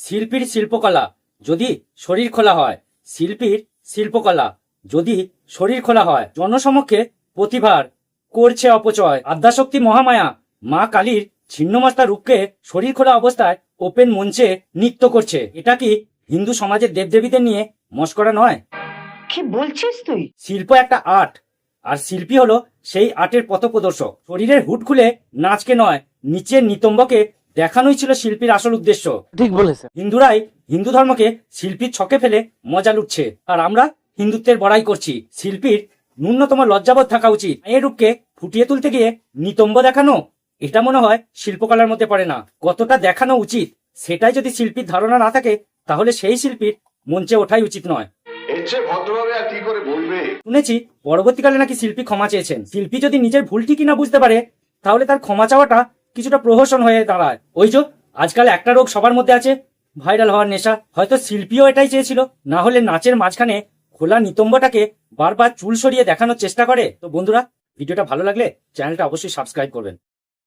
শিল্পীর শিল্পকলা যদি শরীর খোলা হয়, শিল্পীর শিল্পকলা যদি শরীর খোলা হয়, জনসমক্ষে প্রতিভার করছে অপচয়। আদ্যাশক্তি মহামায়া মা কালীর ছিন্নমস্তা রূপকে শরীর খোলা অবস্থায় ওপেন মঞ্চে নৃত্য করছে। এটা কি হিন্দু সমাজের দেবদেবীদের নিয়ে মস্করা নয়? কি বলছিস তুই? শিল্প একটা আর্ট, আর শিল্পী হলো সেই আর্টের পথপ্রদর্শক। শরীরের হুড খুলে নাচকে নয়, নিচের নিতম্বকে দেখানোই ছিল শিল্পীর আসল উদ্দেশ্য। ঠিক বলেছে। হিন্দুরাই হিন্দু ধর্মকে শিল্পীর ছকে ফেলে মজা লুটছে, আর আমরা হিন্দুত্বের বড়াই করছি। শিল্পীর ন্যূনতম লজ্জাবোধ থাকা উচিত। এই রূপকে ফুটিয়ে তুলতে গিয়ে নিতম্ব দেখানো, এটা মনে হয় শিল্পকলার মধ্যে পড়ে না। কতটা দেখানো উচিত সেটাই যদি শিল্পীর ধারণা না থাকে, তাহলে সেই শিল্পীর মঞ্চে ওঠাই উচিত নয়। শুনেছি পরবর্তীকালে নাকি শিল্পী ক্ষমা চেয়েছেন। শিল্পী যদি নিজের ভুলটি কিনা বুঝতে পারে, তাহলে তার ক্ষমা চাওয়াটা কিছুটা প্রহসন হয়ে দাঁড়ায়। ওই যে আজকাল একটা রোগ সবার মধ্যে আছে, ভাইরাল হওয়ার নেশা। হয়তো শিল্পীও এটাই চেয়েছিল, না হলে নাচের মাঝখানে খোলা নিতম্বটাকে বারবার চুল সরিয়ে দেখানোর চেষ্টা করে। তো বন্ধুরা, ভিডিওটা ভালো লাগলে চ্যানেলটা অবশ্যই সাবস্ক্রাইব করবেন।